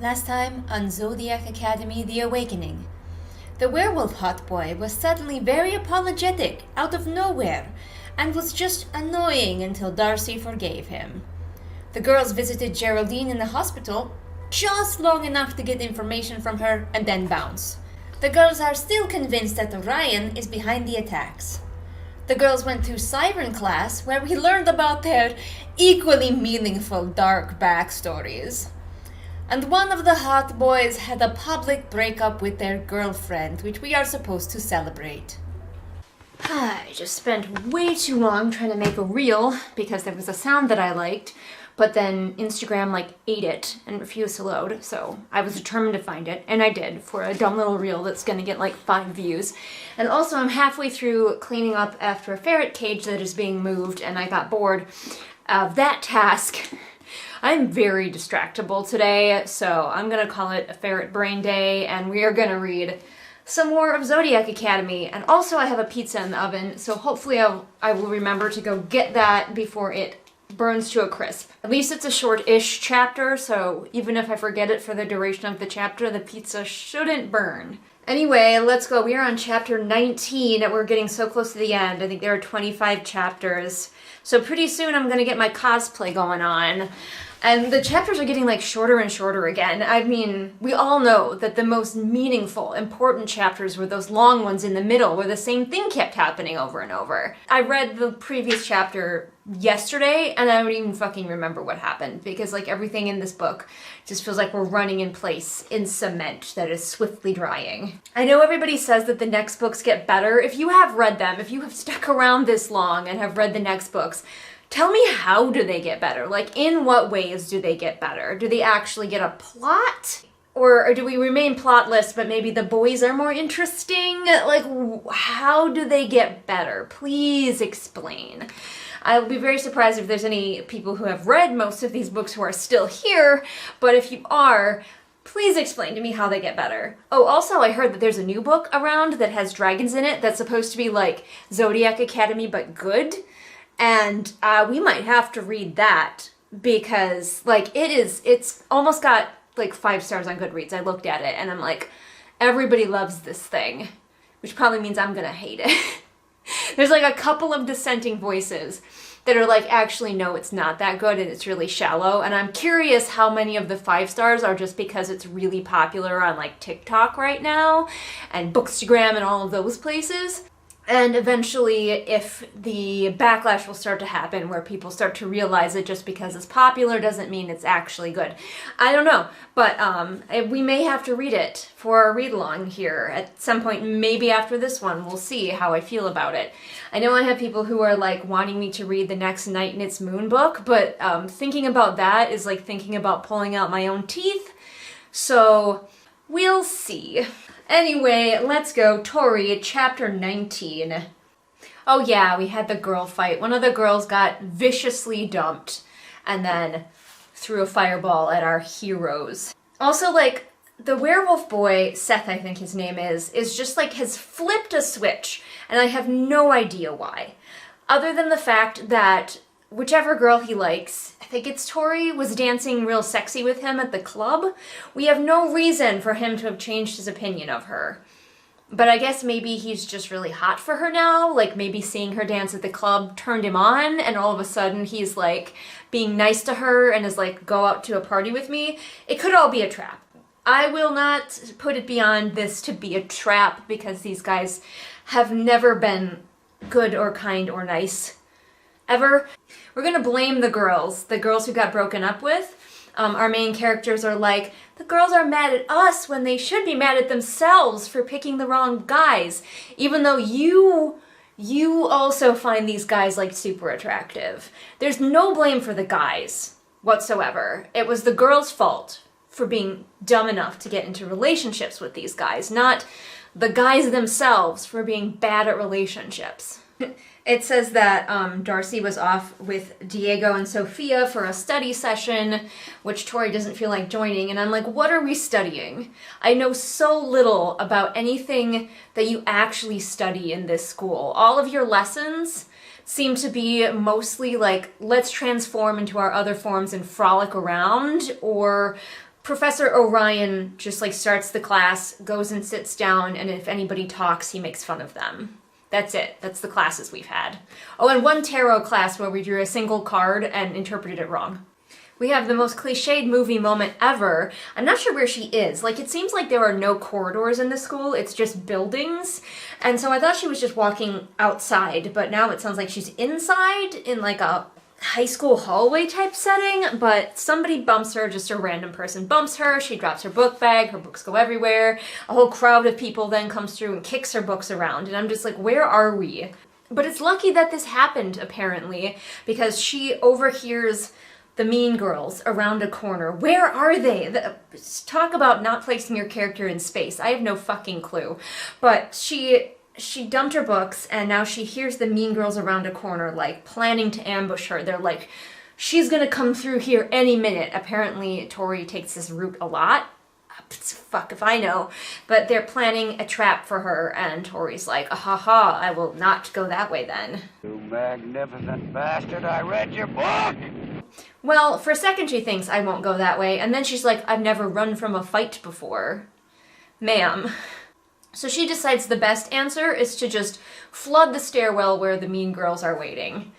Last time on Zodiac Academy The Awakening. The werewolf hot boy was suddenly very apologetic out of nowhere and was just annoying until Darcy forgave him. The girls visited Geraldine in the hospital just long enough to get information from her and then bounce. The girls are still convinced that Orion is behind the attacks. The girls went to Siren class where we learned about their equally meaningful dark backstories. And one of the hot boys had a public breakup with their girlfriend, which we are supposed to celebrate. I just spent way too long trying to make a reel because there was a sound that I liked, but then Instagram ate it and refused to load, so I was determined to find it, and I did, for a dumb little reel that's gonna get 5 views. And also I'm halfway through cleaning up after a ferret cage that is being moved, and I got bored of that task. I'm very distractible today, so I'm gonna call it a ferret brain day, and we are gonna read some more of Zodiac Academy. And also I have a pizza in the oven, so hopefully I will remember to go get that before it burns to a crisp. At least it's a short-ish chapter, so even if I forget it for the duration of the chapter, the pizza shouldn't burn. Anyway, let's go. We are on chapter 19, and we're getting so close to the end. I think there are 25 chapters. So pretty soon I'm gonna get my cosplay going on. And the chapters are getting shorter and shorter again. I mean, we all know that the most meaningful, important chapters were those long ones in the middle where the same thing kept happening over and over. I read the previous chapter yesterday and I don't even fucking remember what happened because everything in this book just feels like we're running in place in cement that is swiftly drying. I know everybody says that the next books get better. If you have read them, if you have stuck around this long and have read the next books, tell me, how do they get better? In what ways do they get better? Do they actually get a plot? Or do we remain plotless, but maybe the boys are more interesting? How do they get better? Please explain. I'll be very surprised if there's any people who have read most of these books who are still here, but if you are, please explain to me how they get better. Oh, also I heard that there's a new book around that has dragons in it that's supposed to be Zodiac Academy but good. And we might have to read that because it's almost got 5 stars on Goodreads. I looked at it and I'm everybody loves this thing, which probably means I'm gonna hate it. There's a couple of dissenting voices that are actually no, it's not that good and it's really shallow. And I'm curious how many of the 5 stars are just because it's really popular on TikTok right now and Bookstagram and all of those places. And eventually, if the backlash will start to happen where people start to realize that just because it's popular doesn't mean it's actually good. I don't know, but we may have to read it for our read-along here at some point, maybe after this one. We'll see how I feel about it. I know I have people who are wanting me to read the next Night and Its Moon book, but thinking about that is thinking about pulling out my own teeth. So, we'll see. Anyway, let's go. Tori, chapter 19. Oh yeah, we had the girl fight. One of the girls got viciously dumped and then threw a fireball at our heroes. Also, the werewolf boy, Seth I think his name is just has flipped a switch, and I have no idea why. Other than the fact that whichever girl he likes, I think it's Tori, was dancing real sexy with him at the club. We have no reason for him to have changed his opinion of her. But I guess maybe he's just really hot for her now. Maybe seeing her dance at the club turned him on, and all of a sudden he's being nice to her and is go out to a party with me. It could all be a trap. I will not put it beyond this to be a trap because these guys have never been good or kind or nice. Ever. We're gonna blame the girls who got broken up with. Our main characters are the girls are mad at us when they should be mad at themselves for picking the wrong guys, even though you also find these guys super attractive. There's no blame for the guys whatsoever. It was the girls' fault for being dumb enough to get into relationships with these guys, not the guys themselves for being bad at relationships. It says that Darcy was off with Diego and Sophia for a study session, which Tori doesn't feel like joining, and I'm what are we studying? I know so little about anything that you actually study in this school. All of your lessons seem to be mostly let's transform into our other forms and frolic around, or Professor Orion just like starts the class, goes and sits down, and if anybody talks, he makes fun of them. That's it. That's the classes we've had. Oh, and one tarot class where we drew a single card and interpreted it wrong. We have the most cliched movie moment ever. I'm not sure where she is. Like, it seems like there are no corridors in the school. It's just buildings. And so I thought she was just walking outside, but now it sounds like she's inside in like a high school hallway type setting, but somebody bumps her, just a random person bumps her, she drops her book bag, her books go everywhere, a whole crowd of people then comes through and kicks her books around, and I'm just like, where are we? But it's lucky that this happened, apparently, because she overhears the mean girls around a corner. Where are they? Talk about not placing your character in space. I have no fucking clue. But she dumped her books, and now she hears the mean girls around a corner, like, planning to ambush her. They're like, she's gonna come through here any minute. Apparently, Tori takes this route a lot. Fuck if I know. But they're planning a trap for her, and Tori's like, ha, I will not go that way then. You magnificent bastard, I read your book! Well, for a second she thinks, I won't go that way, and then she's like, I've never run from a fight before. Ma'am. So she decides the best answer is to just flood the stairwell where the mean girls are waiting.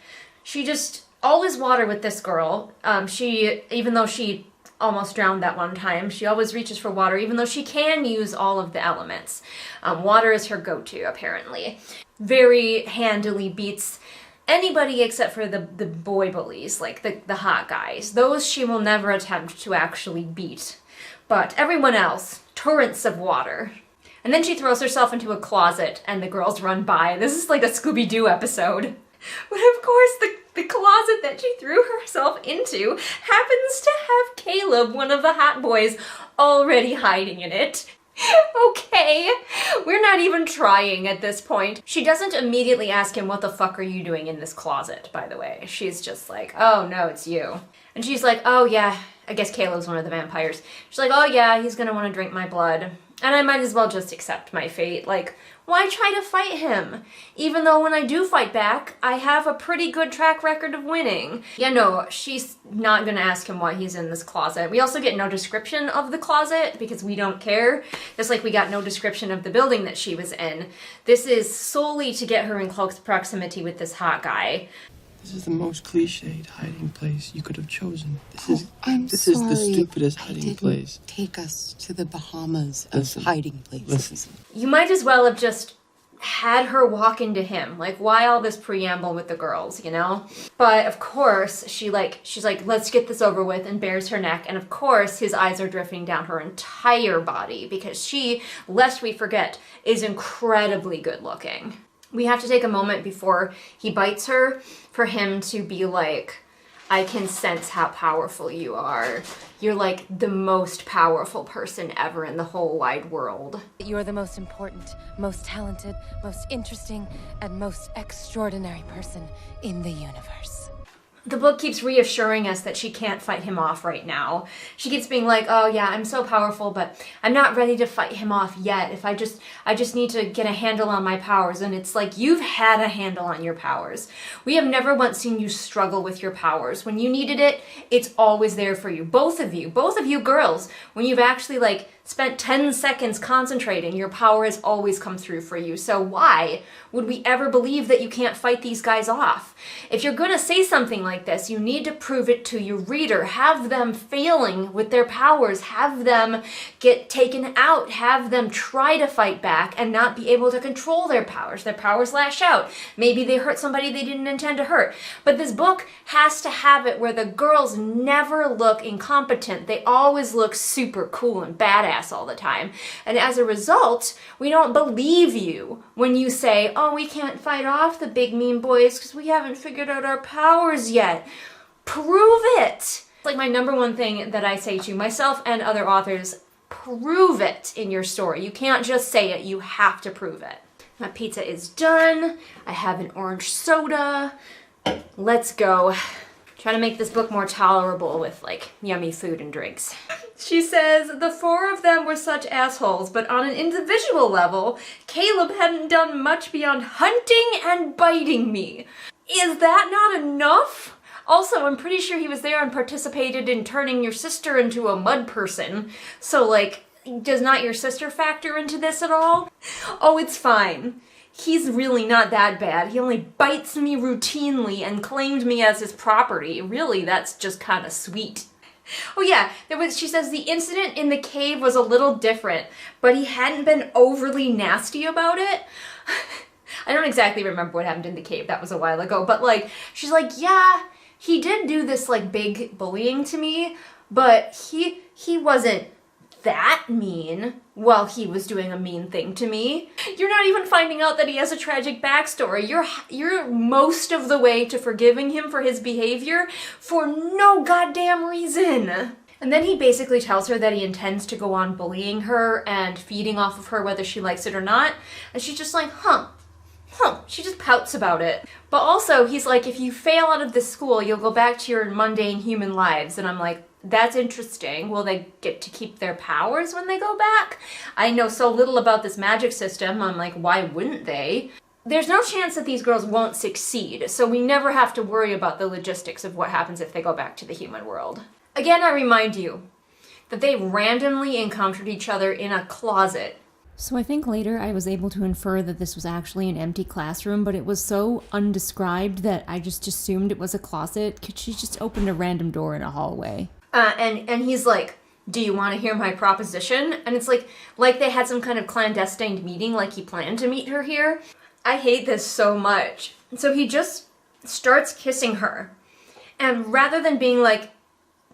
She just, always water with this girl. Even though she almost drowned that one time, she always reaches for water, even though she can use all of the elements. Water is her go-to, apparently. Very handily beats anybody except for the boy bullies, like the hot guys. Those she will never attempt to actually beat. But everyone else, torrents of water. And then she throws herself into a closet, and the girls run by. This is like a Scooby-Doo episode. But of course, the closet that she threw herself into happens to have Caleb, one of the hot boys, already hiding in it. Okay, we're not even trying at this point. She doesn't immediately ask him, what the fuck are you doing in this closet, by the way. She's just like, oh no, it's you. And she's like, oh yeah, I guess Caleb's one of the vampires. She's like, oh yeah, he's gonna want to drink my blood. And I might as well just accept my fate. Like, why try to fight him? Even though when I do fight back, I have a pretty good track record of winning. Yeah, no, she's not gonna ask him why he's in this closet. We also get no description of the closet because we don't care. Just like we got no description of the building that she was in. This is solely to get her in close proximity with this hot guy. This is the most cliched hiding place you could have chosen. This sorry. is the stupidest hiding place. Take us to the Bahamas of hiding places. Listen. You might as well have just had her walk into him. Like, why all this preamble with the girls, you know? But of course, she's like, let's get this over with, and bares her neck. And of course, his eyes are drifting down her entire body because she, lest we forget, is incredibly good looking. We have to take a moment before he bites her for him to be like, I can sense how powerful you are. You're like the most powerful person ever in the whole wide world. You're the most important, most talented, most interesting, and most extraordinary person in the universe. The book keeps reassuring us that she can't fight him off right now. She keeps being like, oh yeah, I'm so powerful, but I'm not ready to fight him off yet. I just need to get a handle on my powers. And it's like, you've had a handle on your powers. We have never once seen you struggle with your powers. When you needed it, it's always there for you. Both of you girls, when you've actually like spent 10 seconds concentrating, your power has always come through for you. So why would we ever believe that you can't fight these guys off? If you're gonna say something like this, you need to prove it to your reader. Have them failing with their powers. Have them get taken out. Have them try to fight back and not be able to control their powers. Their powers lash out. Maybe they hurt somebody they didn't intend to hurt. But this book has to have it where the girls never look incompetent. They always look super cool and badass all the time. And as a result, we don't believe you when you say, oh, we can't fight off the big mean boys because we haven't figured out our powers yet. Prove it! Like my number one thing that I say to myself and other authors, prove it in your story. You can't just say it, you have to prove it. My pizza is done. I have an orange soda. Let's go. Trying to make this book more tolerable with like yummy food and drinks. She says, the four of them were such assholes, but on an individual level, Caleb hadn't done much beyond hunting and biting me. Is that not enough? Also, I'm pretty sure he was there and participated in turning your sister into a mud person. So, like, does not your sister factor into this at all? Oh, it's fine. He's really not that bad. He only bites me routinely and claimed me as his property. Really, that's just kind of sweet. Oh yeah, she says the incident in the cave was a little different, but he hadn't been overly nasty about it. I don't exactly remember what happened in the cave, that was a while ago, but like, she's like, yeah, he did do this like big bullying to me, but he wasn't that mean while he was doing a mean thing to me. You're not even finding out that he has a tragic backstory. You're most of the way to forgiving him for his behavior for no goddamn reason. And then he basically tells her that he intends to go on bullying her and feeding off of her whether she likes it or not. And she's just like, huh. She just pouts about it. But also, he's like, if you fail out of this school, you'll go back to your mundane human lives. And I'm like, that's interesting. Will they get to keep their powers when they go back? I know so little about this magic system. I'm like, why wouldn't they? There's no chance that these girls won't succeed, so we never have to worry about the logistics of what happens if they go back to the human world. Again, I remind you that they randomly encountered each other in a closet. So I think later I was able to infer that this was actually an empty classroom, but it was so undescribed that I just assumed it was a closet. She just opened a random door in a hallway. And he's like, do you want to hear my proposition? And it's like they had some kind of clandestine meeting, like he planned to meet her here. I hate this so much. So he just starts kissing her. And rather than being like,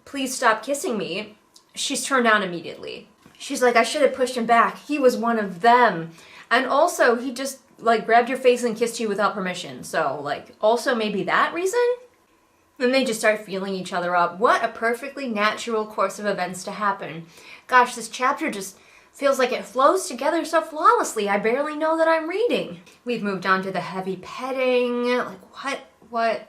please stop kissing me, she's turned down immediately. She's like, I should have pushed him back. He was one of them. And also, he just, like, grabbed your face and kissed you without permission. So, like, also maybe that reason? Then they just start feeling each other up. What a perfectly natural course of events to happen. Gosh, this chapter just feels like it flows together so flawlessly. I barely know that I'm reading. We've moved on to the heavy petting. Like, what?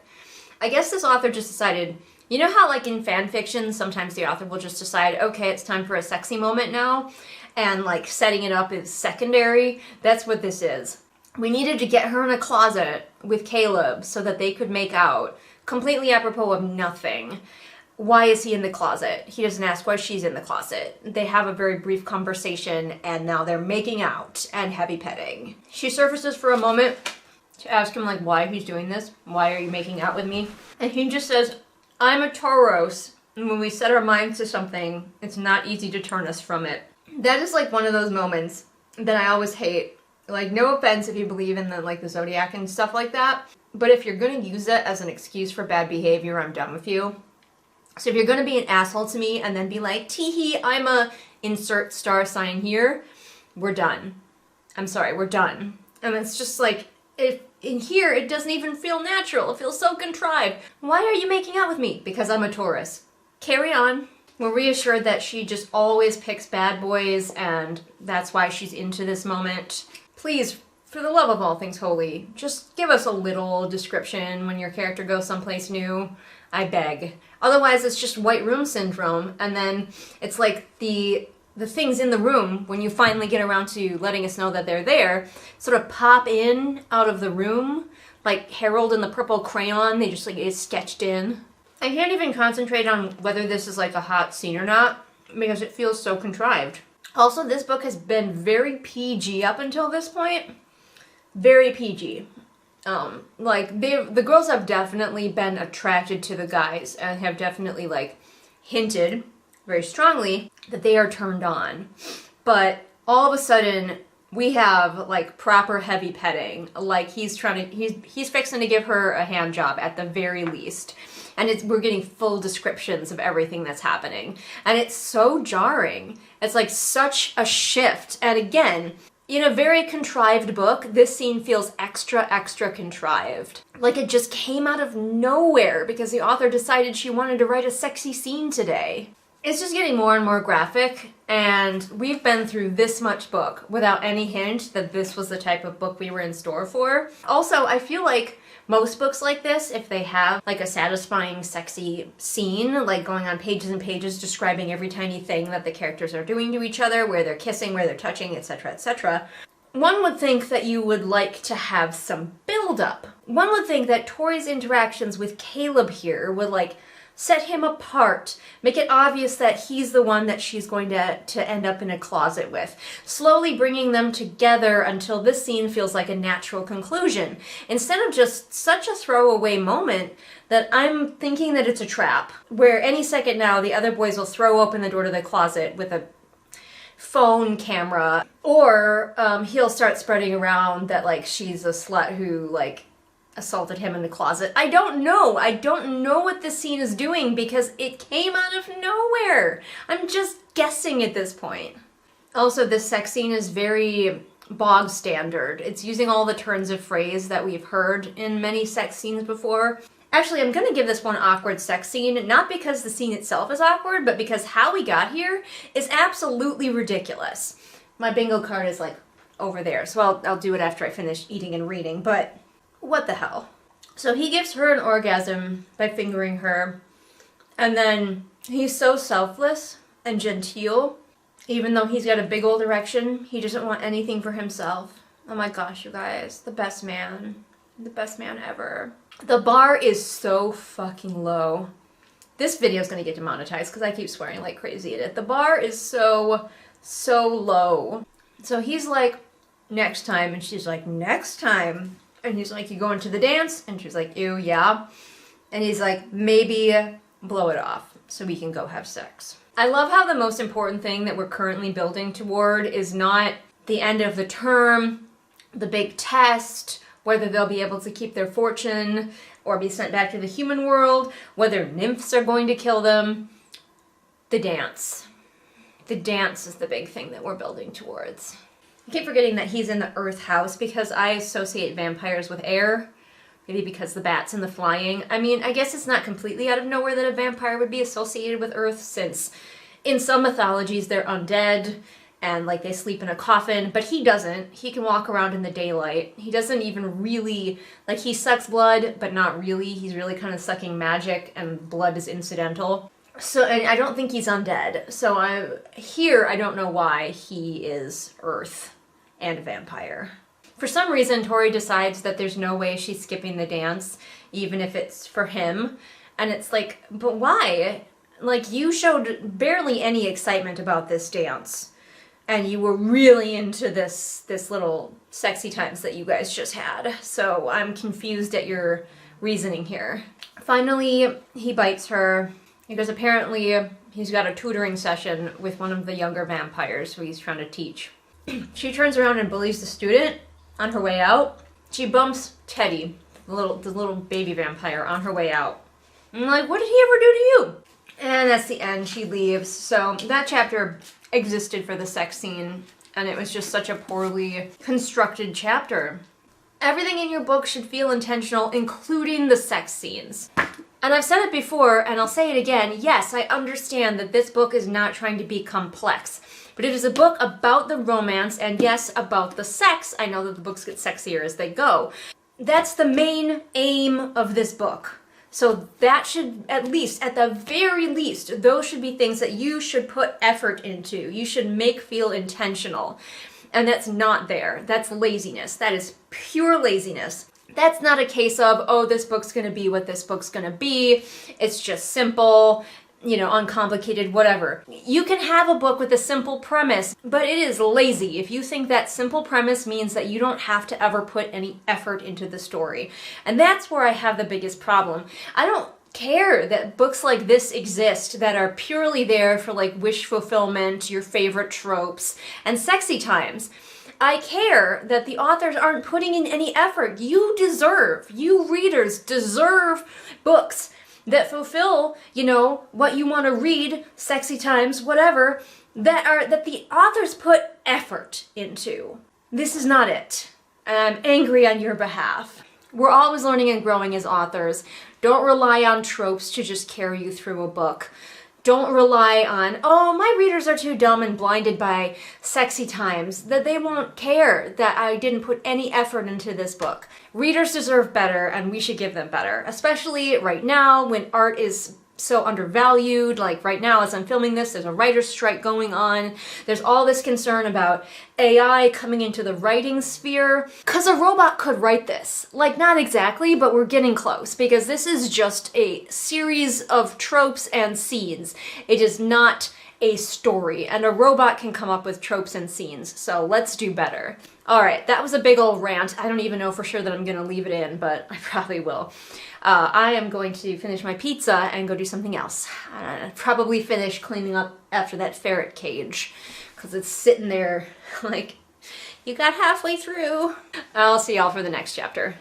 I guess this author just decided, you know how like in fan fiction, sometimes the author will just decide, okay, it's time for a sexy moment now, and like setting it up is secondary? That's what this is. We needed to get her in a closet with Caleb so that they could make out, completely apropos of nothing. Why is he in the closet? He doesn't ask why she's in the closet. They have a very brief conversation, and now they're making out and heavy petting. She surfaces for a moment to ask him, like, why he's doing this. Why are you making out with me? And he just says, I'm a Tauros, and when we set our minds to something, it's not easy to turn us from it. That is, like, one of those moments that I always hate. Like, no offense if you believe in the Zodiac and stuff like that, but if you're gonna use it as an excuse for bad behavior, I'm done with you. So if you're gonna be an asshole to me and then be like, tee-hee, I'm a insert star sign here, we're done. I'm sorry, we're done. And it's just like, if in here, it doesn't even feel natural. It feels so contrived. Why are you making out with me? Because I'm a Taurus. Carry on. We're reassured that she just always picks bad boys, and that's why she's into this moment. Please, for the love of all things holy, just give us a little description when your character goes someplace new. I beg. Otherwise, it's just white room syndrome, and then it's like the things in the room, when you finally get around to letting us know that they're there, sort of pop in out of the room, like Harold and the Purple Crayon, they just like get sketched in. I can't even concentrate on whether this is like a hot scene or not, because it feels so contrived. Also, this book has been very PG up until this point. Very PG. The girls have definitely been attracted to the guys and have definitely like hinted very strongly that they are turned on. But all of a sudden we have like proper heavy petting. Like he's fixing to give her a hand job at the very least. And we're getting full descriptions of everything that's happening. And it's so jarring. It's like such a shift. And again, in a very contrived book, this scene feels extra contrived. Like it just came out of nowhere because the author decided she wanted to write a sexy scene today. It's just getting more and more graphic, and we've been through this much book without any hint that this was the type of book we were in store for. Also, I feel like most books like this, if they have like a satisfying, sexy scene, like going on pages and pages describing every tiny thing that the characters are doing to each other, where they're kissing, where they're touching, etc., etc., one would think that you would like to have some build-up. One would think that Tori's interactions with Caleb here would, like, set him apart, make it obvious that he's the one that she's going to end up in a closet with, slowly bringing them together until this scene feels like a natural conclusion, instead of just such a throwaway moment that I'm thinking that it's a trap, where any second now the other boys will throw open the door to the closet with a phone camera, or he'll start spreading around that, like, she's a slut who, like, assaulted him in the closet. I don't know. I don't know what this scene is doing because it came out of nowhere. I'm just guessing at this point. Also, this sex scene is very bog standard. It's using all the turns of phrase that we've heard in many sex scenes before. Actually, I'm gonna give this one awkward sex scene, not because the scene itself is awkward, but because how we got here is absolutely ridiculous. My bingo card is, like, over there, so I'll do it after I finish eating and reading, but what the hell? So he gives her an orgasm by fingering her, and then he's so selfless and genteel, even though he's got a big old erection, he doesn't want anything for himself. Oh my gosh, you guys, the best man ever. The bar is so fucking low. This video is gonna get demonetized because I keep swearing like crazy at it. The bar is so low. So he's like, next time, and she's like, next time. And he's like, you going to the dance? And she's like, ew, yeah. And he's like, maybe blow it off so we can go have sex. I love how the most important thing that we're currently building toward is not the end of the term, the big test, whether they'll be able to keep their fortune or be sent back to the human world, whether nymphs are going to kill them. The dance. The dance is the big thing that we're building towards. I keep forgetting that he's in the Earth house because I associate vampires with air. Maybe because the bats and the flying. I mean, I guess it's not completely out of nowhere that a vampire would be associated with Earth, since in some mythologies they're undead and, like, they sleep in a coffin, but he doesn't. He can walk around in the daylight. He doesn't even really, like, he sucks blood, but not really. He's really kind of sucking magic, and blood is incidental. So, and I don't think he's undead. So I don't know why he is Earth and a vampire. For some reason, Tori decides that there's no way she's skipping the dance, even if it's for him. And it's like, but why? Like, you showed barely any excitement about this dance. And you were really into this little sexy times that you guys just had. So I'm confused at your reasoning here. Finally, he bites her. Because apparently he's got a tutoring session with one of the younger vampires who he's trying to teach. She turns around and bullies the student on her way out. She bumps Teddy, the little baby vampire, on her way out. And I'm like, what did he ever do to you? And that's the end. She leaves. So that chapter existed for the sex scene, and it was just such a poorly constructed chapter. Everything in your book should feel intentional, including the sex scenes. And I've said it before, and I'll say it again, yes, I understand that this book is not trying to be complex, but it is a book about the romance, and yes, about the sex. I know that the books get sexier as they go. That's the main aim of this book. So that should, at the very least, those should be things that you should put effort into. You should make feel intentional. And that's not there. That's laziness. That is pure laziness. That's not a case of, oh, this book's gonna be what this book's gonna be. It's just simple, you know, uncomplicated, whatever. You can have a book with a simple premise, but it is lazy if you think that simple premise means that you don't have to ever put any effort into the story. And that's where I have the biggest problem. I don't care that books like this exist that are purely there for, like, wish fulfillment, your favorite tropes, and sexy times. I care that the authors aren't putting in any effort. You readers deserve books that fulfill, you know, what you want to read, sexy times, whatever, that the authors put effort into. This is not it. I'm angry on your behalf. We're always learning and growing as authors. Don't rely on tropes to just carry you through a book. Don't rely on, oh, my readers are too dumb and blinded by sexy times, that they won't care that I didn't put any effort into this book. Readers deserve better, and we should give them better, especially right now when art is so undervalued. Like right now, as I'm filming this, there's a writer's strike going on. There's all this concern about AI coming into the writing sphere. Because a robot could write this. Like, not exactly, but we're getting close. Because this is just a series of tropes and scenes. It is not a story, and a robot can come up with tropes and scenes, so let's do better. Alright, that was a big old rant. I don't even know for sure that I'm gonna leave it in, but I probably will. I am going to finish my pizza and go do something else. Probably finish cleaning up after that ferret cage, because it's sitting there like, you got halfway through. I'll see y'all for the next chapter.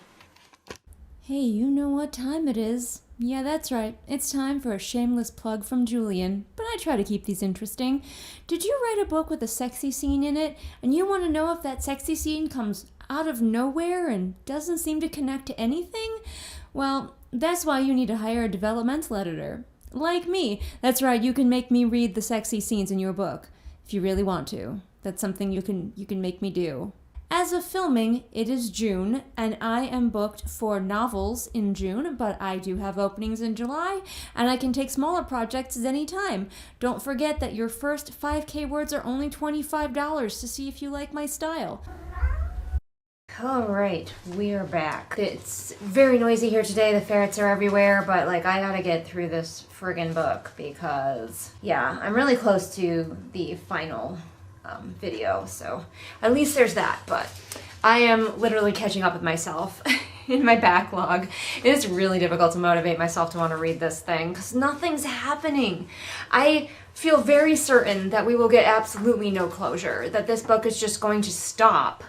Hey, you know what time it is. Yeah, that's right. It's time for a shameless plug from Julian, but I try to keep these interesting. Did you write a book with a sexy scene in it, and you want to know if that sexy scene comes out of nowhere and doesn't seem to connect to anything? Well, that's why you need to hire a developmental editor. Like me. That's right, you can make me read the sexy scenes in your book, if you really want to. That's something you can make me do. As of filming, it is June, and I am booked for novels in June, but I do have openings in July, and I can take smaller projects at any time. Don't forget that your first 5K words are only $25 to see if you like my style. Alright, we're back. It's very noisy here today, the ferrets are everywhere, but like I gotta get through this friggin' book because, yeah, I'm really close to the final video, so at least there's that, but I am literally catching up with myself in my backlog. It is really difficult to motivate myself to want to read this thing because nothing's happening. I feel very certain that we will get absolutely no closure, that this book is just going to stop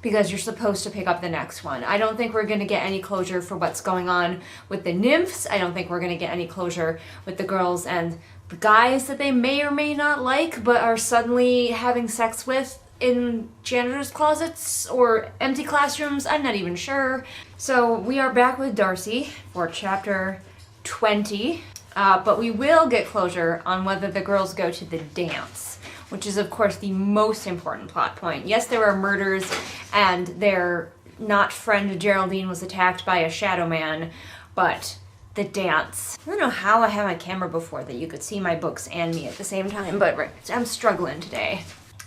because you're supposed to pick up the next one. I don't think we're going to get any closure for what's going on with the nymphs. I don't think we're going to get any closure with the girls and the guys that they may or may not like but are suddenly having sex with in janitor's closets or empty classrooms. I'm not even sure. So we are back with Darcy for chapter 20, but we will get closure on whether the girls go to the dance, which is of course the most important plot point. Yes, there are murders and their not friend Geraldine was attacked by a shadow man, but the dance. I don't know how I had my camera before that you could see my books and me at the same time, but I'm struggling today.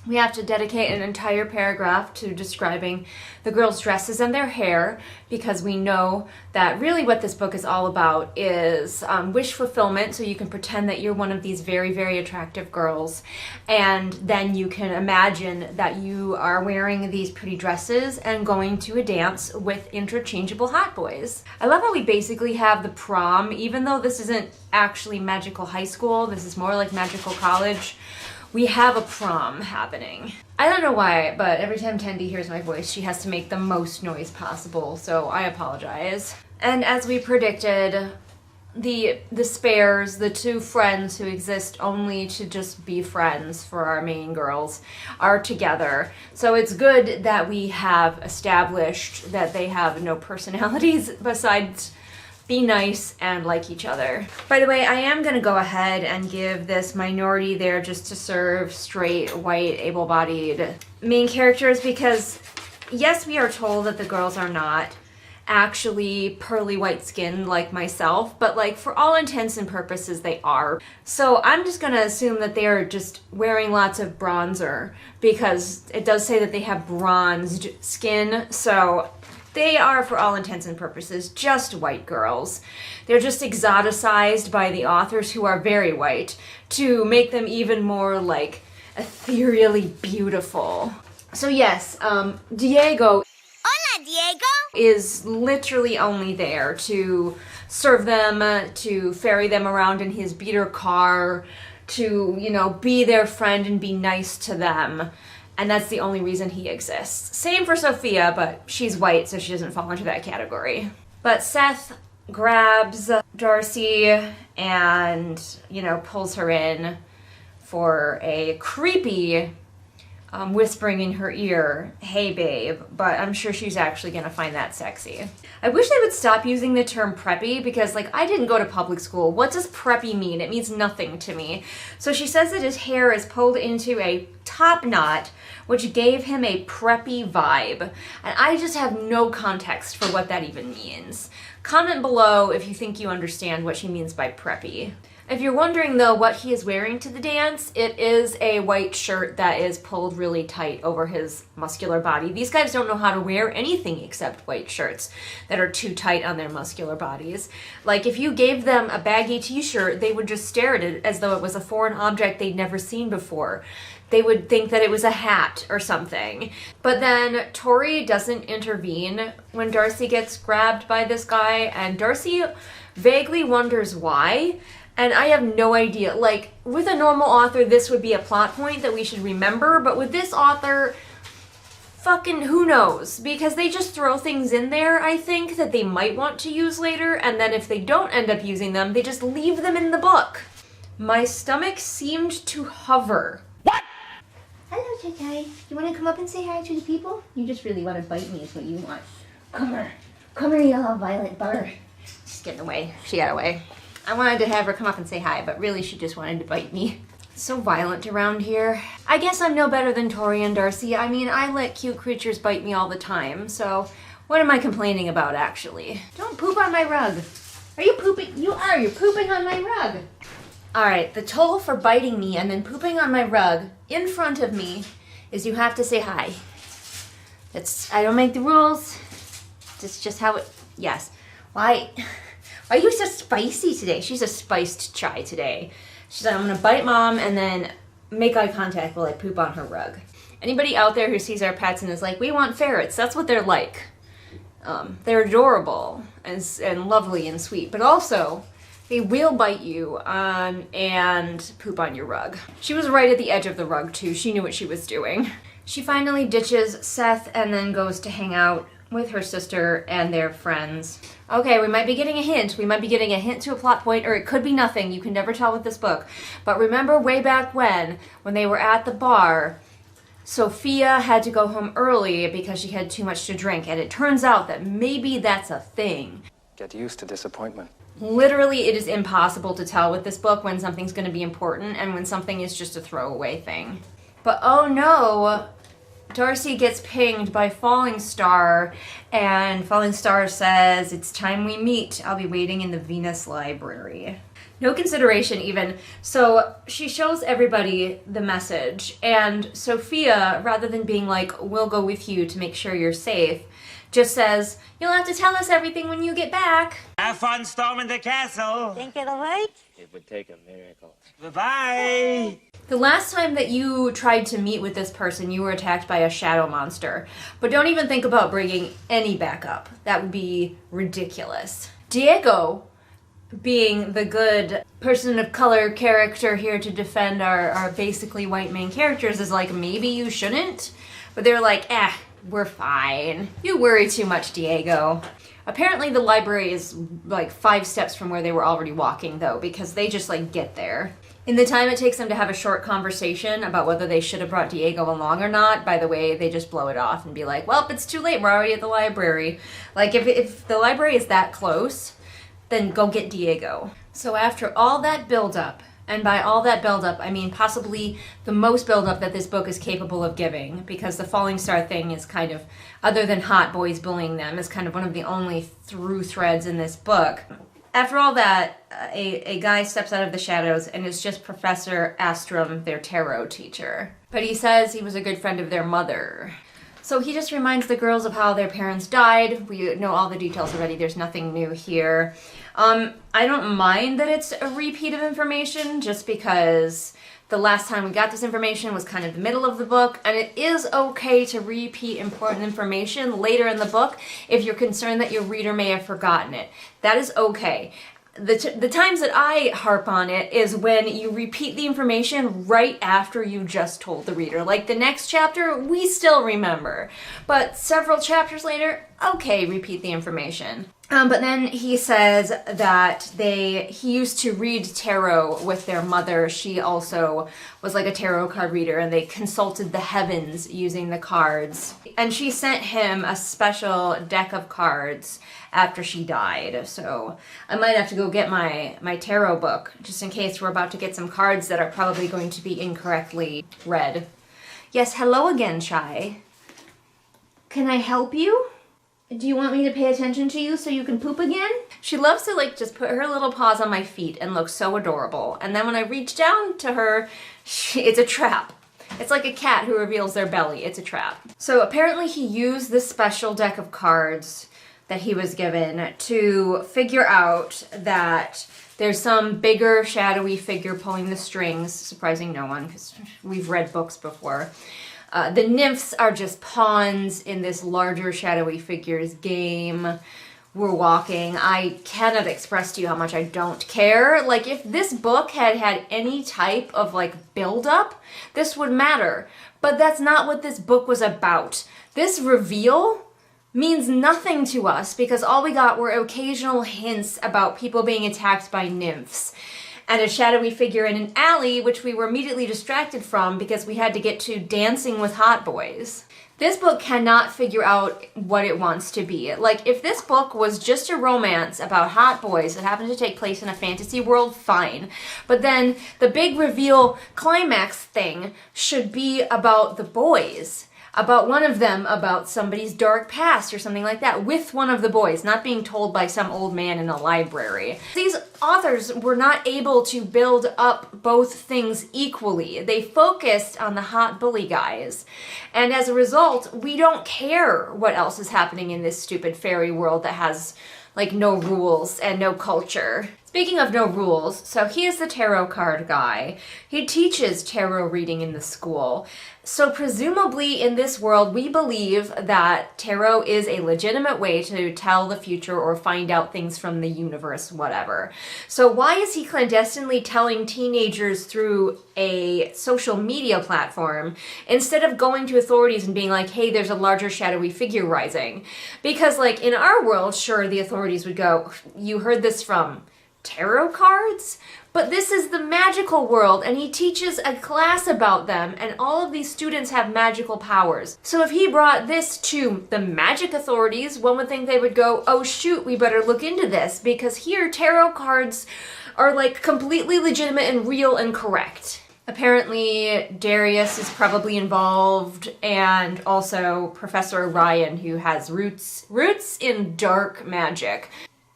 We have to dedicate an entire paragraph to describing the girls' dresses and their hair because we know that really what this book is all about is wish fulfillment, so you can pretend that you're one of these very, very attractive girls, and then you can imagine that you are wearing these pretty dresses and going to a dance with interchangeable hot boys. I love how we basically have the prom, even though this isn't actually magical high school, this is more like magical college. We have a prom happening. I don't know why, but every time Tendi hears my voice, she has to make the most noise possible, so I apologize. And as we predicted, the spares, the two friends who exist only to just be friends for our main girls, are together. So it's good that we have established that they have no personalities besides be nice and like each other. By the way, I am gonna go ahead and give this minority there just to serve straight, white, able-bodied main characters because yes, we are told that the girls are not actually pearly white skinned like myself, but like for all intents and purposes they are. So I'm just gonna assume that they are just wearing lots of bronzer because it does say that they have bronzed skin, so they are, for all intents and purposes, just white girls. They're just exoticized by the authors, who are very white, to make them even more, like, ethereally beautiful. So yes, Diego... Hola, Diego! ...is literally only there to serve them, to ferry them around in his beater car, to, you know, be their friend and be nice to them. And that's the only reason he exists. Same for Sophia, but she's white, so she doesn't fall into that category. But Seth grabs Darcy and, you know, pulls her in for a creepy whispering in her ear, "Hey babe," but I'm sure she's actually gonna find that sexy. I wish they would stop using the term preppy because, like, I didn't go to public school. What does preppy mean? It means nothing to me. So she says that his hair is pulled into a top knot, which gave him a preppy vibe. And I just have no context for what that even means. Comment below if you think you understand what she means by preppy. If you're wondering though what he is wearing to the dance, it is a white shirt that is pulled really tight over his muscular body. These guys don't know how to wear anything except white shirts that are too tight on their muscular bodies. Like if you gave them a baggy t-shirt, they would just stare at it as though it was a foreign object they'd never seen before. They would think that it was a hat or something. But then Tori doesn't intervene when Darcy gets grabbed by this guy, and Darcy vaguely wonders why. And I have no idea. Like, with a normal author, this would be a plot point that we should remember, but with this author, fucking who knows? Because they just throw things in there, I think, that they might want to use later, and then if they don't end up using them, they just leave them in the book. My stomach seemed to hover. Hello, Chai. You want to come up and say hi to the people? You just really want to bite me is what you want. Come here. Come here, you little violet bird. She's getting away. She got away. I wanted to have her come up and say hi, but really she just wanted to bite me. It's so violent around here. I guess I'm no better than Tori and Darcy. I mean, I let cute creatures bite me all the time, so what am I complaining about, actually? Don't poop on my rug. Are you pooping? You are. You're pooping on my rug. Alright, the toll for biting me and then pooping on my rug in front of me is you have to say hi. I don't make the rules. It's just how it... Yes. Why are you so spicy today? She's a spiced chai today. She said, I'm gonna bite mom and then make eye contact while I poop on her rug. Anybody out there who sees our pets and is like, we want ferrets, that's what they're like. They're adorable and lovely and sweet, but also they will bite you and poop on your rug. She was right at the edge of the rug too. She knew what she was doing. She finally ditches Seth and then goes to hang out with her sister and their friends. Okay, we might be getting a hint. We might be getting a hint to a plot point, or it could be nothing. You can never tell with this book. But remember way back when they were at the bar, Sophia had to go home early because she had too much to drink, and it turns out that maybe that's a thing. Get used to disappointment. Literally, it is impossible to tell with this book when something's going to be important and when something is just a throwaway thing. But oh no, Darcy gets pinged by Falling Star, and Falling Star says, it's time we meet. I'll be waiting in the Venus Library. No consideration even. So she shows everybody the message, and Sophia, rather than being like, we'll go with you to make sure you're safe, just says, you'll have to tell us everything when you get back. Have fun storming the castle. Think it'll work? It would take a miracle. Bye-bye. The last time that you tried to meet with this person, you were attacked by a shadow monster. But don't even think about bringing any backup. That would be ridiculous. Diego, being the good person of color character here to defend our basically white main characters, is like, maybe you shouldn't. But they're like, we're fine. You worry too much, Diego. Apparently the library is like 5 steps from where they were already walking though, because they just like get there. In the time it takes them to have a short conversation about whether they should have brought Diego along or not, by the way, they just blow it off and be like, well, it's too late, we're already at the library. Like, if the library is that close, then go get Diego. So after all that buildup, and by all that buildup, I mean possibly the most buildup that this book is capable of giving, because the Falling Star thing is kind of, other than hot boys bullying them, is kind of one of the only through threads in this book. After all that, a guy steps out of the shadows and is just Professor Astrom, their tarot teacher. But he says he was a good friend of their mother. So he just reminds the girls of how their parents died. We know all the details already. There's nothing new here. I don't mind that it's a repeat of information, just because the last time we got this information was kind of the middle of the book, and it is okay to repeat important information later in the book if you're concerned that your reader may have forgotten it. That is okay. The times that I harp on it is when you repeat the information right after you just told the reader. Like the next chapter, we still remember. But several chapters later, okay, repeat the information. But then he says that he used to read tarot with their mother. She also was like a tarot card reader, and they consulted the heavens using the cards. And she sent him a special deck of cards after she died. So I might have to go get my tarot book, just in case we're about to get some cards that are probably going to be incorrectly read. Yes, hello again, Chai. Can I help you? Do you want me to pay attention to you so you can poop again? She loves to like just put her little paws on my feet and look so adorable. And then when I reach down to her, it's a trap. It's like a cat who reveals their belly. It's a trap. So apparently he used this special deck of cards that he was given to figure out that there's some bigger shadowy figure pulling the strings, surprising no one because we've read books before. The nymphs are just pawns in this larger shadowy figure's game. We're walking. I cannot express to you how much I don't care. Like, if this book had had any type of, like, build-up, this would matter. But that's not what this book was about. This reveal means nothing to us because all we got were occasional hints about people being attacked by nymphs and a shadowy figure in an alley, which we were immediately distracted from because we had to get to Dancing with Hot Boys. This book cannot figure out what it wants to be. Like, if this book was just a romance about hot boys that happened to take place in a fantasy world, fine. But then the big reveal climax thing should be about the boys. About one of them, about somebody's dark past or something like that, with one of the boys, not being told by some old man in a library. These authors were not able to build up both things equally. They focused on the hot bully guys. And as a result, we don't care what else is happening in this stupid fairy world that has, like, no rules and no culture. Speaking of no rules, so he is the tarot card guy. He teaches tarot reading in the school. So presumably in this world, we believe that tarot is a legitimate way to tell the future or find out things from the universe, whatever. So why is he clandestinely telling teenagers through a social media platform instead of going to authorities and being like, hey, there's a larger shadowy figure rising? Because, like, in our world, sure, the authorities would go, you heard this from tarot cards? But this is the magical world, and he teaches a class about them, and all of these students have magical powers. So if he brought this to the magic authorities, one would think they would go, oh shoot, we better look into this, because here tarot cards are, like, completely legitimate and real and correct. Apparently Darius is probably involved, and also Professor Orion, who has roots in dark magic.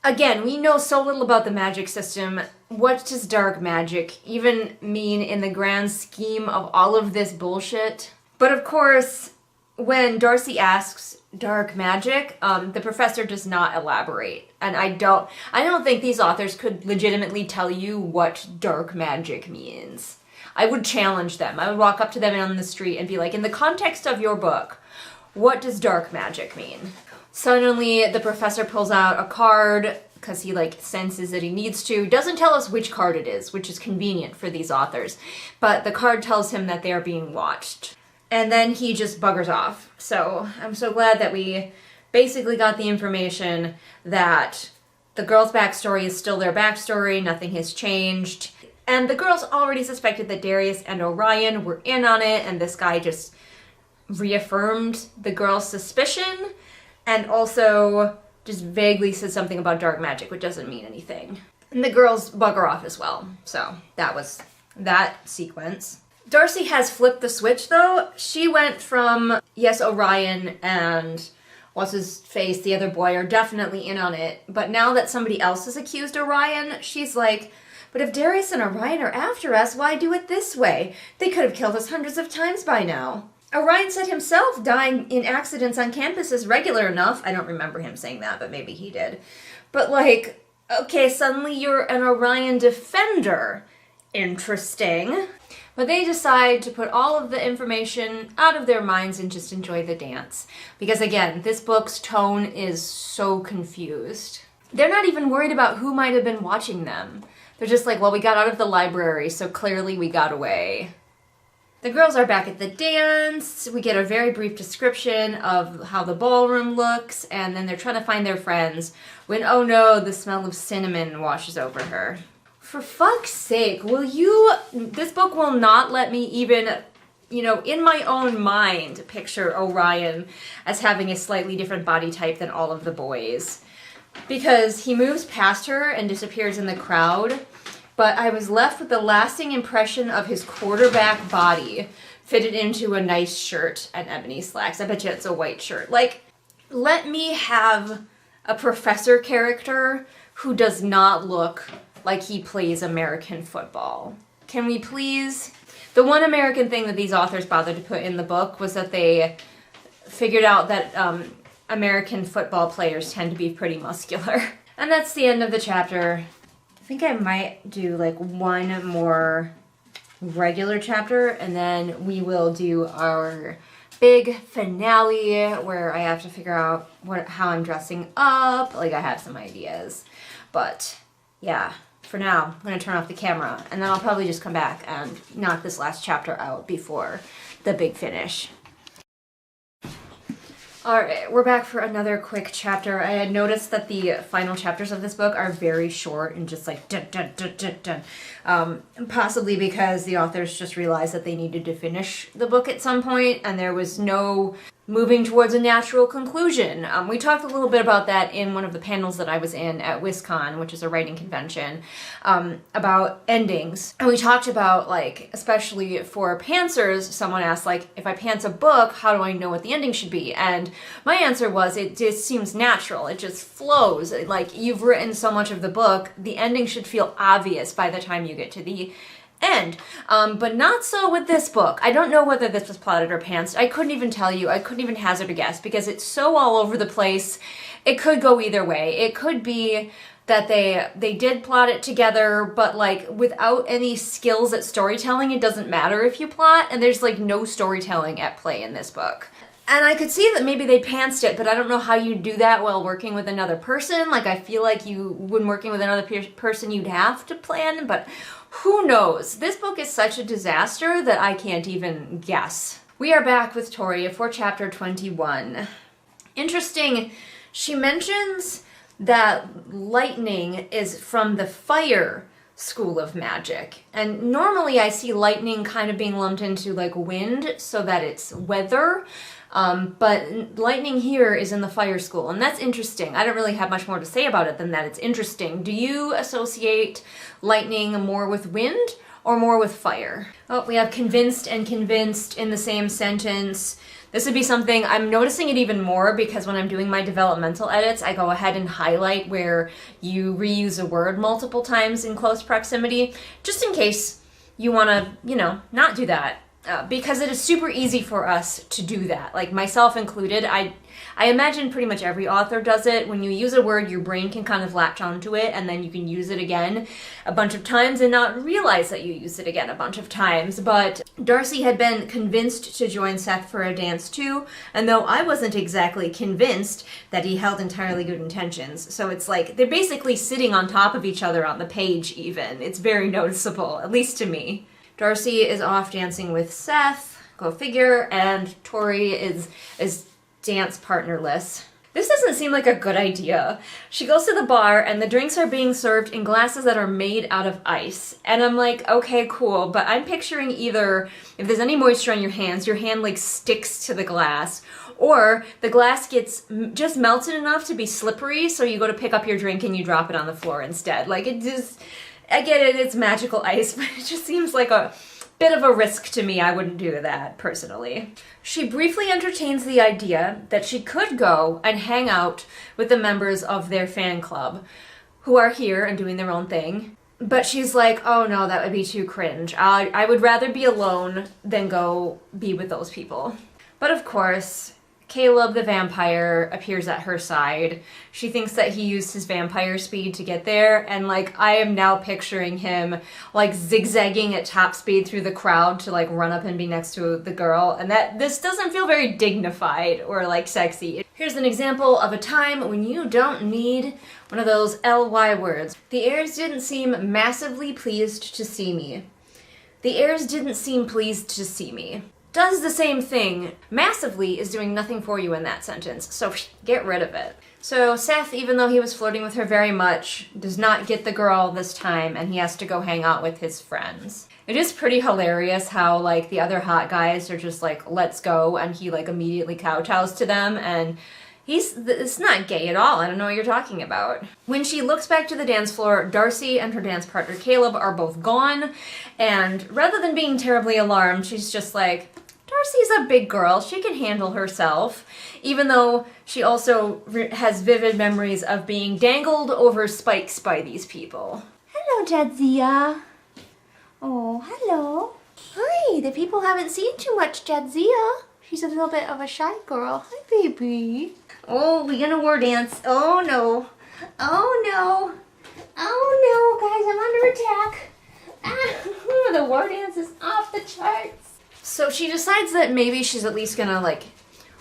Again, we know so little about the magic system. What does dark magic even mean in the grand scheme of all of this bullshit? But of course, when Darcy asks dark magic, the professor does not elaborate. And I don't think these authors could legitimately tell you what dark magic means. I would challenge them. I would walk up to them on the street and be like, in the context of your book, what does dark magic mean? Suddenly, the professor pulls out a card, because he, like, senses that he needs to. Doesn't tell us which card it is, which is convenient for these authors. But the card tells him that they are being watched. And then he just buggers off. So, I'm so glad that we basically got the information that the girl's backstory is still their backstory, nothing has changed. And the girls already suspected that Darius and Orion were in on it, and this guy just reaffirmed the girl's suspicion. And also just vaguely said something about dark magic, which doesn't mean anything. And the girls bugger off as well. So that was that sequence. Darcy has flipped the switch, though. She went from, yes, Orion and what's-his-face, the other boy, are definitely in on it. But now that somebody else has accused Orion, she's like, but if Darius and Orion are after us, why do it this way? They could have killed us hundreds of times by now. Orion said himself dying in accidents on campus is regular enough. I don't remember him saying that, but maybe he did. But, like, okay, suddenly you're an Orion defender. Interesting. But they decide to put all of the information out of their minds and just enjoy the dance. Because, again, this book's tone is so confused. They're not even worried about who might have been watching them. They're just like, well, we got out of the library, so clearly we got away. The girls are back at the dance. We get a very brief description of how the ballroom looks, and then they're trying to find their friends when, oh no, the smell of cinnamon washes over her. For fuck's sake, this book will not let me even, in my own mind, picture Orion as having a slightly different body type than all of the boys. Because he moves past her and disappears in the crowd. But I was left with the lasting impression of his quarterback body fitted into a nice shirt and ebony slacks. I bet you it's a white shirt. Like, let me have a professor character who does not look like he plays American football. Can we please? The one American thing that these authors bothered to put in the book was that they figured out that American football players tend to be pretty muscular. And that's the end of the chapter. I think I might do like one more regular chapter, and then we will do our big finale where I have to figure out how I'm dressing up. Like, I have some ideas. But yeah, for now, I'm gonna turn off the camera, and then I'll probably just come back and knock this last chapter out before the big finish. Alright, we're back for another quick chapter. I had noticed that the final chapters of this book are very short and just like dun dun dun dun dun. Possibly because the authors just realized that they needed to finish the book at some point, and there was no moving towards a natural conclusion. We talked a little bit about that in one of the panels that I was in at WisCon, which is a writing convention, about endings. And we talked about, like, especially for pantsers, someone asked, like, if I pants a book, how do I know what the ending should be? And my answer was, it just seems natural. It just flows. Like, you've written so much of the book, the ending should feel obvious by the time you get to the end. But not so with this book. I don't know whether this was plotted or pantsed. I couldn't even tell you. I couldn't even hazard a guess because it's so all over the place. It could go either way. It could be that they did plot it together, but like without any skills at storytelling, it doesn't matter if you plot, and there's like no storytelling at play in this book. And I could see that maybe they pantsed it, but I don't know how you do that while working with another person. Like, I feel like when working with another person, you'd have to plan, but who knows? This book is such a disaster that I can't even guess. We are back with Tori for chapter 21. Interesting, she mentions that lightning is from the fire school of magic. And normally I see lightning kind of being lumped into like wind so that it's weather. But lightning here is in the fire school, and that's interesting. I don't really have much more to say about it than that it's interesting. Do you associate lightning more with wind or more with fire? Oh, we have convinced and convinced in the same sentence. This would be something, I'm noticing it even more because when I'm doing my developmental edits, I go ahead and highlight where you reuse a word multiple times in close proximity, just in case you want to, not do that. Because it is super easy for us to do that, like myself included. I imagine pretty much every author does it. When you use a word, your brain can kind of latch onto it, and then you can use it again a bunch of times and not realize that you used it again a bunch of times. But Darcy had been convinced to join Seth for a dance too, and though I wasn't exactly convinced that he held entirely good intentions. So it's like they're basically sitting on top of each other on the page even. It's very noticeable, at least to me. Darcy is off dancing with Seth, go figure, and Tori is dance partnerless. This doesn't seem like a good idea. She goes to the bar and the drinks are being served in glasses that are made out of ice. And I'm like, okay, cool, but I'm picturing either if there's any moisture on your hand like sticks to the glass, or the glass gets just melted enough to be slippery, so you go to pick up your drink and you drop it on the floor instead. Like, it just, I get it, it's magical ice, but it just seems like a bit of a risk to me. I wouldn't do that, personally. She briefly entertains the idea that she could go and hang out with the members of their fan club, who are here and doing their own thing. But she's like, oh no, that would be too cringe. I would rather be alone than go be with those people. But of course, Caleb the vampire appears at her side. She thinks that he used his vampire speed to get there, and like I am now picturing him like zigzagging at top speed through the crowd to like run up and be next to the girl, and this doesn't feel very dignified or like sexy. Here's an example of a time when you don't need one of those LY words. The heirs didn't seem massively pleased to see me. The heirs didn't seem pleased to see me. Does the same thing. Massively is doing nothing for you in that sentence, so get rid of it. So Seth, even though he was flirting with her very much, does not get the girl this time, and he has to go hang out with his friends. It is pretty hilarious how like the other hot guys are just like, let's go, and he like immediately kowtows to them, and it's not gay at all. I don't know what you're talking about. When she looks back to the dance floor, Darcy and her dance partner Caleb are both gone, and rather than being terribly alarmed, she's just like, Darcy's a big girl. She can handle herself, even though she also has vivid memories of being dangled over spikes by these people. Hello, Jadzia. Oh, hello. Hi, the people haven't seen too much Jadzia. She's a little bit of a shy girl. Hi, baby. Oh, we're gonna war dance. Oh, no. Oh, no. Oh, no, guys, I'm under attack. Ah, the war dance is off the charts. So she decides that maybe she's at least gonna, like,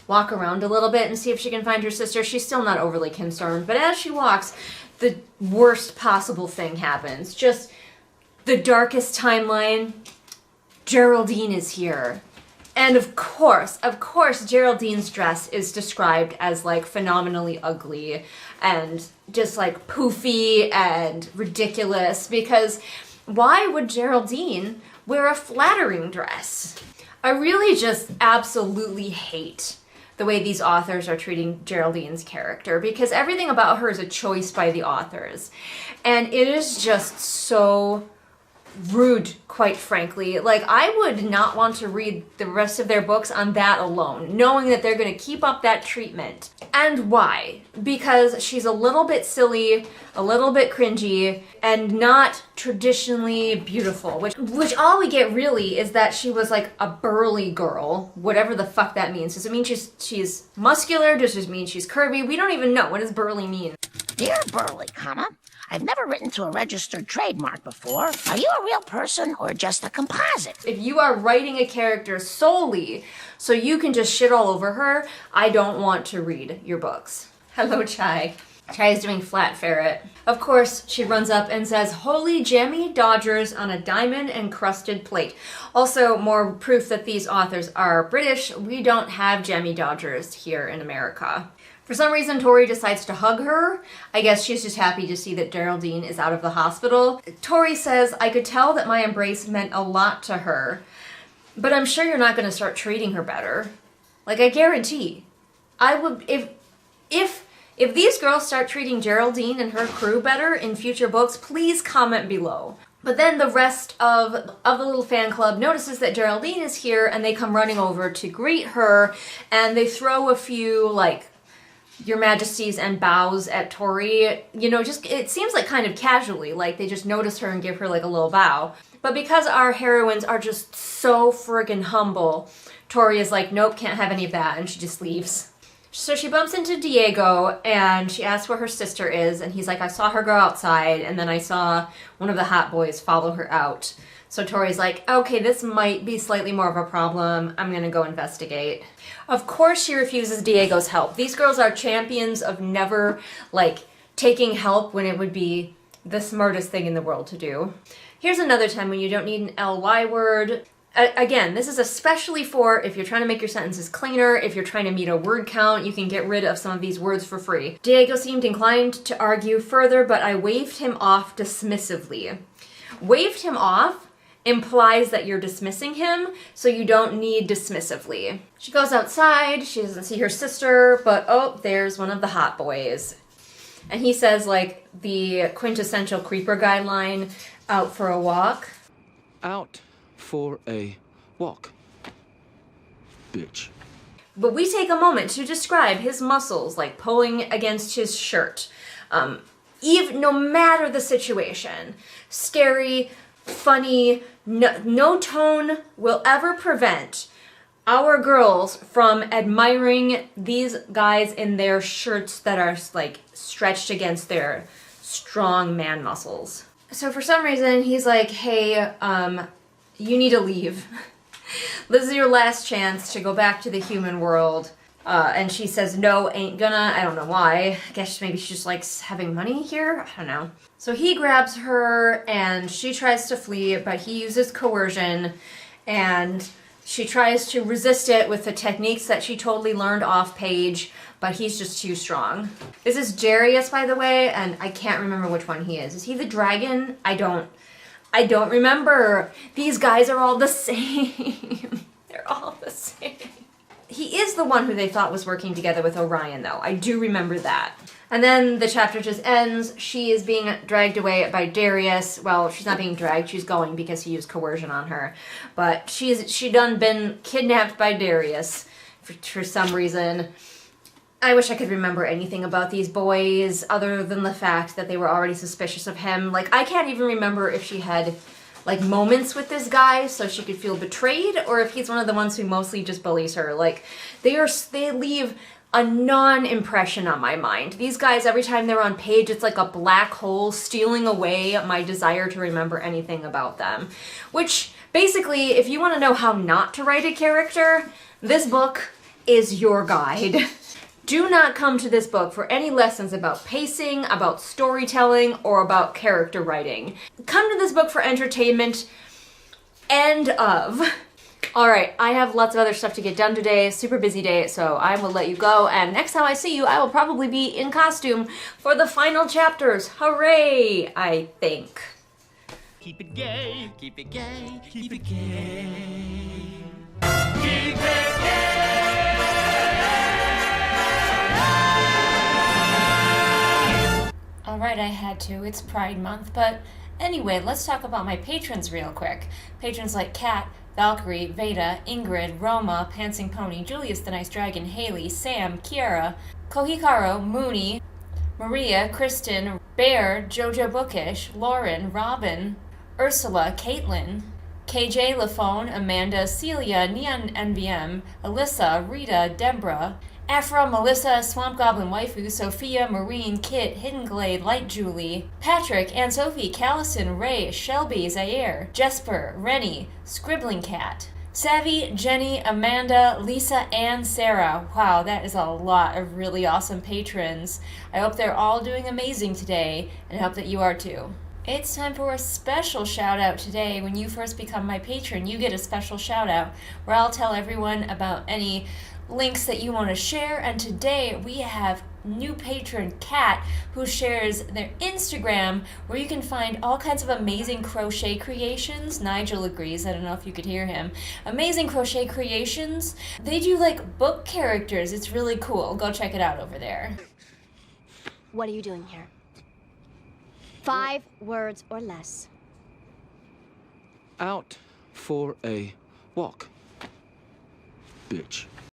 walk around a little bit and see if she can find her sister. She's still not overly concerned, but as she walks, the worst possible thing happens. Just the darkest timeline. Geraldine is here. And of course, Geraldine's dress is described as like phenomenally ugly and just like poofy and ridiculous, because why would Geraldine wear a flattering dress? I really just absolutely hate the way these authors are treating Geraldine's character, because everything about her is a choice by the authors. And it is just so rude, quite frankly. Like, I would not want to read the rest of their books on that alone, knowing that they're going to keep up that treatment. And why? Because she's a little bit silly, a little bit cringy, and not traditionally beautiful, which all we get really is that she was like a burly girl, whatever the fuck that means. Does it mean she's muscular? Does it mean she's curvy? We don't even know. What does burly mean? Dear Burley, I've never written to a registered trademark before. Are you a real person or just a composite? If you are writing a character solely so you can just shit all over her, I don't want to read your books. Hello, Chai. Chai is doing Flat Ferret. Of course, she runs up and says, "Holy jammy Dodgers on a diamond encrusted plate." Also, more proof that these authors are British. We don't have jammy Dodgers here in America. For some reason, Tori decides to hug her. I guess she's just happy to see that Geraldine is out of the hospital. Tori says, "I could tell that my embrace meant a lot to her, but I'm sure you're not going to start treating her better." Like, I guarantee. I would, if these girls start treating Geraldine and her crew better in future books, please comment below. But then the rest of the little fan club notices that Geraldine is here, and they come running over to greet her, and they throw a few, like, "Your Majesties" and bows at Tori. You know, just, it seems like kind of casually, like they just notice her and give her like a little bow. But because our heroines are just so friggin' humble, Tori is like, "Nope, can't have any of that," and she just leaves. So she bumps into Diego and she asks where her sister is, and he's like, "I saw her go outside, and then I saw one of the hot boys follow her out." So Tori's like, "Okay, this might be slightly more of a problem. I'm gonna go investigate." Of course she refuses Diego's help. These girls are champions of never, like, taking help when it would be the smartest thing in the world to do. Here's another time when you don't need an ly word. Again, this is especially for if you're trying to make your sentences cleaner, if you're trying to meet a word count, you can get rid of some of these words for free. Diego seemed inclined to argue further, but I waved him off dismissively. Waved him off implies that you're dismissing him, so you don't need dismissively. She goes outside, she doesn't see her sister, but oh, there's one of the hot boys. And he says, like, the quintessential creeper guideline, "Out for a walk." Out for a walk, bitch. But we take a moment to describe his muscles, like pulling against his shirt. Even no matter the situation, scary, funny, no tone will ever prevent our girls from admiring these guys in their shirts that are like stretched against their strong man muscles. So for some reason he's like, "Hey, you need to leave. This is your last chance to go back to the human world." And she says, "No, ain't gonna." I don't know why. I guess maybe she just likes having money here. I don't know. So he grabs her and she tries to flee, but he uses coercion, and she tries to resist it with the techniques that she totally learned off page, but he's just too strong. This is Darius, by the way, and I can't remember which one he is. Is he the dragon? I don't remember. These guys are all the same. They're all the same. He is the one who they thought was working together with Orion, though. I do remember that. And then the chapter just ends. She is being dragged away by Darius. Well, she's not being dragged. She's going because he used coercion on her. But she done been kidnapped by Darius for some reason. I wish I could remember anything about these boys other than the fact that they were already suspicious of him. Like, I can't even remember if she had, like, moments with this guy so she could feel betrayed, or if he's one of the ones who mostly just bullies her. Like, they leave a non-impression on my mind. These guys, every time they're on page, it's like a black hole stealing away my desire to remember anything about them. Which, basically, if you want to know how not to write a character, this book is your guide. Do not come to this book for any lessons about pacing, about storytelling, or about character writing. Come to this book for entertainment. End of. Alright, I have lots of other stuff to get done today. Super busy day, so I will let you go. And next time I see you, I will probably be in costume for the final chapters. Hooray, I think. Keep it gay, keep it gay, keep it gay. Keep it gay. Alright, I had to. It's Pride Month, but anyway, let's talk about my patrons real quick. Patrons like Kat, Valkyrie, Veda, Ingrid, Roma, Pansing Pony, Julius the Nice Dragon, Haley, Sam, Kiara, Kohikaro, Mooney, Maria, Kristen, Bear, Jojo Bookish, Lauren, Robin, Ursula, Caitlin, KJ, Lafone, Amanda, Celia, Neon NVM, Alyssa, Rita, Deborah, Afra, Melissa, Swamp Goblin Waifu, Sophia, Marine, Kit, Hidden Glade, Light Julie, Patrick, Anne Sophie, Callison, Ray, Shelby, Zaire, Jesper, Rennie, Scribbling Cat, Savvy, Jenny, Amanda, Lisa, and Sarah. Wow, that is a lot of really awesome patrons. I hope they're all doing amazing today, and I hope that you are too. It's time for a special shout out today. When you first become my patron, you get a special shout out where I'll tell everyone about any links that you want to share. And today we have new patron Kat, who shares their Instagram, where you can find all kinds of amazing crochet creations. Nigel agrees. I don't know if you could hear him. Amazing crochet creations. They do like book characters. It's really cool. Go check it out over there. What are you doing here? 5 words or less. Out for a walk, bitch.